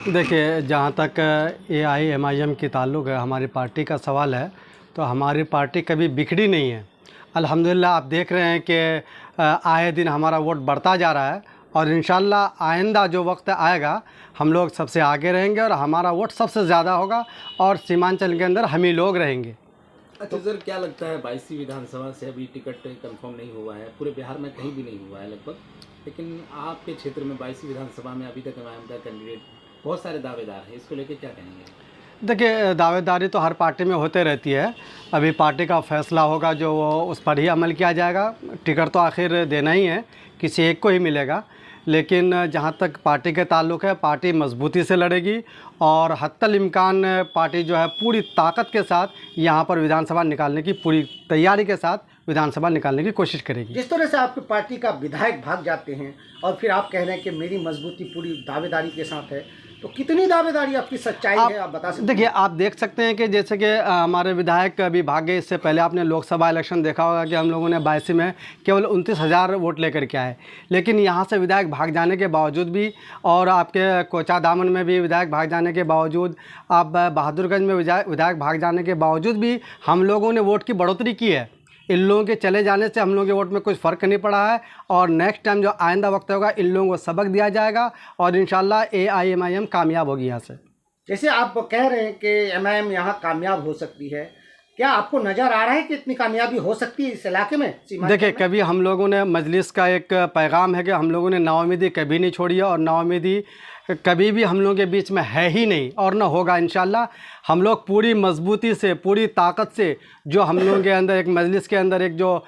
देखिए, जहाँ तक AIMIM की ताल्लुक़ है, हमारी पार्टी का सवाल है, तो हमारी पार्टी कभी बिखरी नहीं है। अल्हम्दुलिल्लाह आप देख रहे हैं कि आए दिन हमारा वोट बढ़ता जा रहा है और इंशाअल्लाह आइंदा जो वक्त आएगा हम लोग सबसे आगे रहेंगे और हमारा वोट सबसे ज़्यादा होगा और सीमांचल के अंदर हम ही लोग रहेंगे। अच्छा सर, क्या लगता है 22वीं विधानसभा से अभी टिकट कंफर्म नहीं हुआ है, पूरे बिहार में कहीं भी नहीं हुआ है लगभग, लेकिन आपके क्षेत्र में 22वीं विधानसभा में अभी तक एमआईएम का कैंडिडेट बहुत सारे दावेदार हैं, इसको लेकर क्या कहेंगे? देखिए, दावेदारी तो हर पार्टी में होते रहती है। अभी पार्टी का फैसला होगा जो उस पर ही अमल किया जाएगा। टिकट तो आखिर देना ही है, किसी एक को ही मिलेगा। लेकिन जहाँ तक पार्टी के ताल्लुक़ है, पार्टी मजबूती से लड़ेगी और हत्तल इम्कान पार्टी जो है पूरी ताकत के साथ यहाँ पर विधानसभा निकालने की पूरी तैयारी के साथ विधानसभा निकालने की कोशिश करेगी। जिस तरह से आपकी पार्टी का विधायक भाग जाते हैं और फिर आप कह रहे हैं कि मेरी मजबूती पूरी दावेदारी के साथ है, तो कितनी दावेदारी आपकी सच्चाई है, आप बता सकते हैं? देखिए, आप देख सकते हैं कि जैसे कि हमारे विधायक अभी भागे, इससे पहले आपने लोकसभा इलेक्शन देखा होगा कि हम लोगों ने 82 में केवल 29,000 वोट लेकर के आए। लेकिन यहाँ से विधायक भाग जाने के बावजूद भी और आपके कोचा दामन में भी विधायक भाग जाने के बावजूद, आप बहादुरगंज में विधायक भाग जाने के बावजूद भी हम लोगों ने वोट की बढ़ोतरी की है। इन लोगों के चले जाने से हम लोगों के वोट में कुछ फ़र्क नहीं पड़ा है और नेक्स्ट टाइम जो आइंदा वक्त होगा इन लोगों को सबक दिया जाएगा और इंशाल्लाह AIMIM कामयाब होगी यहाँ से। जैसे आप कह रहे हैं कि एमआईएम यहाँ कामयाब हो सकती है, क्या आपको नज़र आ रहा है कि इतनी कामयाबी हो सकती है इस इलाके में? देखिए, कभी हम लोगों ने मजलिस का एक पैगाम है कि हम लोगों ने नाउमीदी कभी नहीं छोड़ी है और नाउमीदी कभी भी हम लोगों के बीच में है ही नहीं और न होगा इंशाल्लाह। हम लोग पूरी मजबूती से, पूरी ताकत से, जो हम लोगों के अंदर एक मजलिस के अंदर एक जो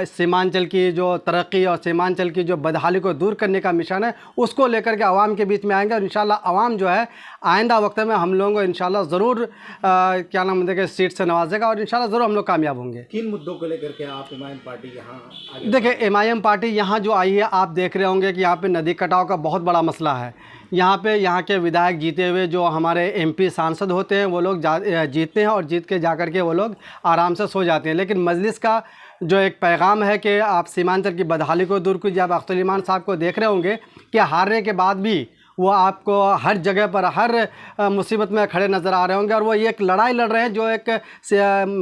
सीमांचल की जो तरक्की और सीमांचल की जो बदहाली को दूर करने का मिशन है, उसको लेकर के आवाम के बीच में आएंगे और इंशाल्लाह आवाम जो है आइंदा वक्त में हम लोगों को इंशाल्लाह ज़रूर क्या नाम है सीट से नवाजेगा और इंशाल्लाह ज़रूर हम लोग कामयाब होंगे। किन मुद्दों को लेकर के आप एमआईएम पार्टी यहाँ? देखिए, एमआईएम पार्टी यहाँ जो आई है, आप देख रहे होंगे कि यहाँ पे नदी कटाव का बहुत बड़ा मसला है। यहाँ के विधायक जीते हुए जो हमारे MP सांसद होते हैं वो लोग जीतते हैं और जीत के जाकर के वो लोग आराम से सो जाते हैं। लेकिन मजलिस का जो एक पैगाम है कि आप सीमांचल की बदहाली को दूर कीजिए। आप अख्तर ईमान साहब को देख रहे होंगे कि हारने के बाद भी वो आपको हर जगह पर हर मुसीबत में खड़े नज़र आ रहे होंगे और वो ये एक लड़ाई लड़ रहे हैं, जो एक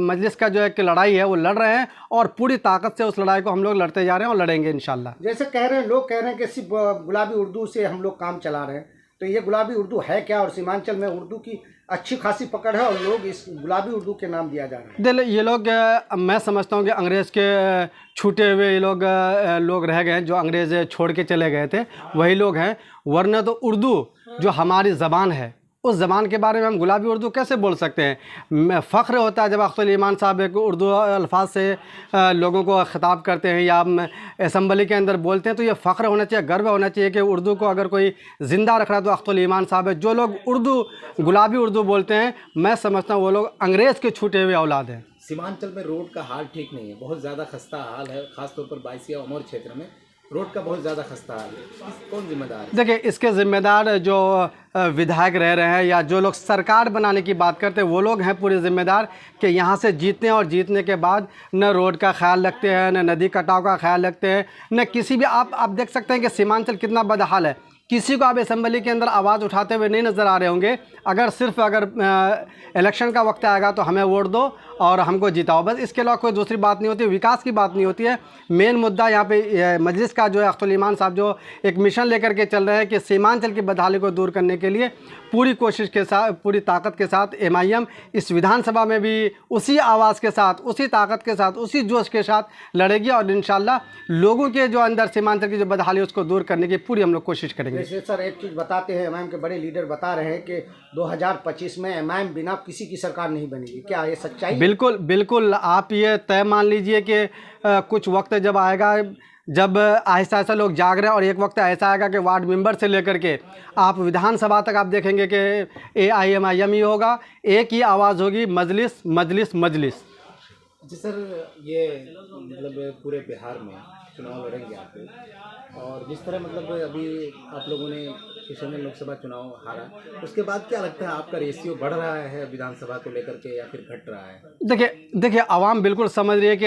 मजलिस का जो एक लड़ाई है वो लड़ रहे हैं और पूरी ताकत से उस लड़ाई को हम लोग लड़ते जा रहे हैं और लड़ेंगे इंशाल्लाह। जैसे कह रहे हैं, लोग कह रहे हैं कि सिर्फ गुलाबी उर्दू से हम लोग काम चला रहे हैं, तो ये गुलाबी उर्दू है क्या? और सीमांचल में उर्दू की अच्छी खासी पकड़ है और लोग इस गुलाबी उर्दू के नाम दिया जा रहा है। ये लोग मैं समझता हूँ कि अंग्रेज़ के छूटे हुए ये लोग रह गए, जो अंग्रेज़ छोड़ के चले गए थे वही लोग हैं, वरना तो उर्दू जो हमारी ज़बान है उस ज़बान के बारे में हम गुलाबी उर्दू कैसे बोल सकते हैं? फ़ख्र होता है जब अख्तर ईमान साहब एक उर्दू अल्फाज से लोगों को ख़िताब करते हैं या असम्बली के अंदर बोलते हैं, तो ये फ़ख्र होना चाहिए, गर्व होना चाहिए कि उर्दू को अगर कोई ज़िंदा रख रहा है तो अख्तर ईमान साहब है। जो लोग गुलाबी उर्दू बोलते हैं, मैं समझता हूँ वो लोग अंग्रेज़ के छूटे हुए औलाद हैं। सीमांचल में रोड का हाल ठीक नहीं है, बहुत ज़्यादा खस्ता हाल है, ख़ासतौर पर 22 अमर क्षेत्र में रोड का बहुत ज़्यादा खस्ता हाल है। कौन जिम्मेदार है? देखिए, इसके ज़िम्मेदार जो विधायक रह रहे हैं या जो लोग सरकार बनाने की बात करते हैं वो लोग हैं पूरे ज़िम्मेदार कि यहाँ से जीतने और जीतने के बाद न रोड का ख्याल रखते हैं, न नदी कटाव का ख्याल रखते हैं, न किसी भी आप देख सकते हैं कि सीमांचल कितना बदहाल है। किसी को आप असम्बली के अंदर आवाज़ उठाते हुए नहीं नज़र आ रहे होंगे। अगर इलेक्शन का वक्त आएगा तो हमें वोट दो और हमको जिताओ, बस इसके अलावा कोई दूसरी बात नहीं होती, विकास की बात नहीं होती है। मेन मुद्दा यहाँ पे मजलिस का जो है, अख्तर ईमान साहब जो एक मिशन लेकर के चल रहे हैं कि सीमांचल की बदहाली को दूर करने के लिए पूरी कोशिश के साथ, पूरी ताकत के साथ एमआईएम इस विधानसभा में भी उसी आवाज़ के साथ, उसी ताकत के साथ, उसी जोश के साथ लड़ेगी और इंशाल्लाह लोगों के जो अंदर सीमांचल की जो बदहाली है उसको दूर करने की पूरी हम लोग कोशिश करेंगे। जैसे सर एक चीज़ बताते हैं, एमआईएम के बड़े लीडर बता रहे हैं कि 2025 में एमआईएम बिना किसी की सरकार नहीं बनेगी, क्या ये सच्चाई? बिल्कुल बिल्कुल, आप ये तय मान लीजिए कि कुछ वक्त जब आएगा, जब आहिस्ता आहिस्ता लोग जाग रहे हैं और एक वक्त ऐसा आएगा कि वार्ड मेंबर से लेकर के आप विधानसभा तक आप देखेंगे कि AIMIM ही होगा, एक ही आवाज़ होगी, मजलिस मजलिस मजलिस। जी सर, ये मतलब पूरे बिहार में चुनाव लड़ेंगे आप लोग, और जिस तरह मतलब अभी आप लोगों ने किशनगंज लोकसभा चुनाव हारा, उसके बाद क्या लगता है आपका रेशियो बढ़ रहा है विधानसभा को लेकर के या फिर घट रहा है? देखिए आवाम बिल्कुल समझ रही है कि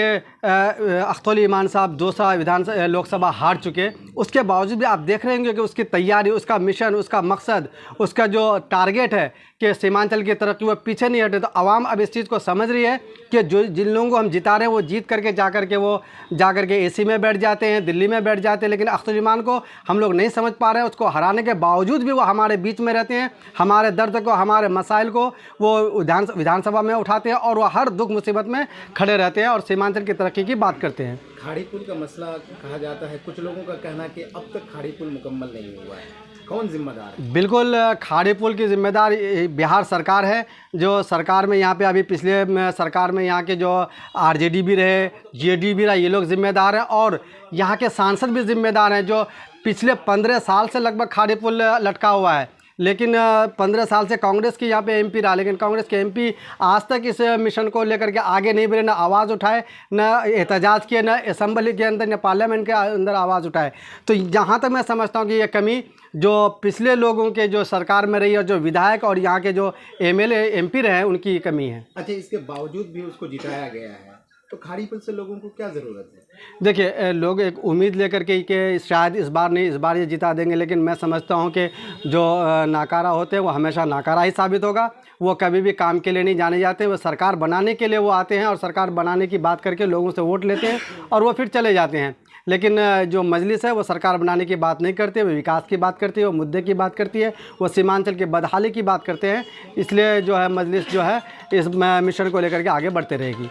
अख्तर अली ईमान साहब दूसरा लोकसभा हार चुके, उसके बावजूद भी आप देख रहे होंगे कि उसकी तैयारी, उसका मिशन, उसका मकसद, उसका जो टारगेट है कि सीमांचल की तरक्की, वो पीछे नहीं हटे। तो आवाम अब इस चीज़ को समझ रही है कि जो जिन लोगों को हम जिता रहे हैं वो जीत करके जा करके एसी में बैठ जाते हैं, दिल्ली में बैठ जाते हैं, लेकिन अख्तर अली ईमान को हम लोग नहीं समझ पा रहे हैं। उसको हराने के बावजूद भी वो हमारे बीच में रहते हैं, हमारे दर्द को, हमारे मसाइल को वो विधानसभा में उठाते हैं और वो हर दुख मुसीबत में खड़े रहते हैं और सीमांचल की तरक्की की बात करते हैं। खाड़ी पुल का मसला कहा जाता है, कुछ लोगों का कहना है कि अब तक खाड़ी पुल मुकम्मल नहीं हुआ है, कौन जिम्मेदार है? बिल्कुल खाड़ी पुल की जिम्मेदार बिहार सरकार है। जो सरकार में यहाँ पे अभी पिछले सरकार में यहाँ के जो आरजेडी भी रहे, जेडी भी रहा, ये लोग जिम्मेदार हैं और यहाँ के सांसद भी जिम्मेदार हैं। जो पिछले 15 साल से लगभग खाड़ी पुल लटका हुआ है, लेकिन 15 साल से कांग्रेस की यहाँ पे एमपी रहा, लेकिन कांग्रेस के एमपी आज तक इस मिशन को लेकर के आगे नहीं बढ़े, न आवाज़ उठाए, न एहतजाज किए, न असेंबली के अंदर, न पार्लियामेंट के अंदर आवाज़ उठाए। तो जहाँ तक मैं समझता हूँ कि ये कमी जो पिछले लोगों के जो सरकार में रही और जो विधायक और यहाँ के जो एमएलए एमपी रहे हैं उनकी कमी है। अच्छा, इसके बावजूद भी उसको जिताया गया है, तो खाड़ी पुल से लोगों को क्या ज़रूरत है? देखिए लोग एक उम्मीद लेकर के शायद इस बार नहीं, इस बार ये जिता देंगे, लेकिन मैं समझता हूँ कि जो नाकारा होते हैं वो हमेशा नाकारा ही साबित होगा। वो कभी भी काम के लिए नहीं जाने जाते, वो सरकार बनाने के लिए वो आते हैं और सरकार बनाने की बात करके लोगों से वोट लेते हैं और वो फिर चले जाते हैं। लेकिन जो मजलिस है वो सरकार बनाने की बात नहीं करती है, वो विकास की बात करती है, वो मुद्दे की बात करती है, वो सीमांचल की बदहाली की बात करते हैं। इसलिए जो है मजलिस जो है इस मिशन को लेकर के आगे बढ़ते रहेगी।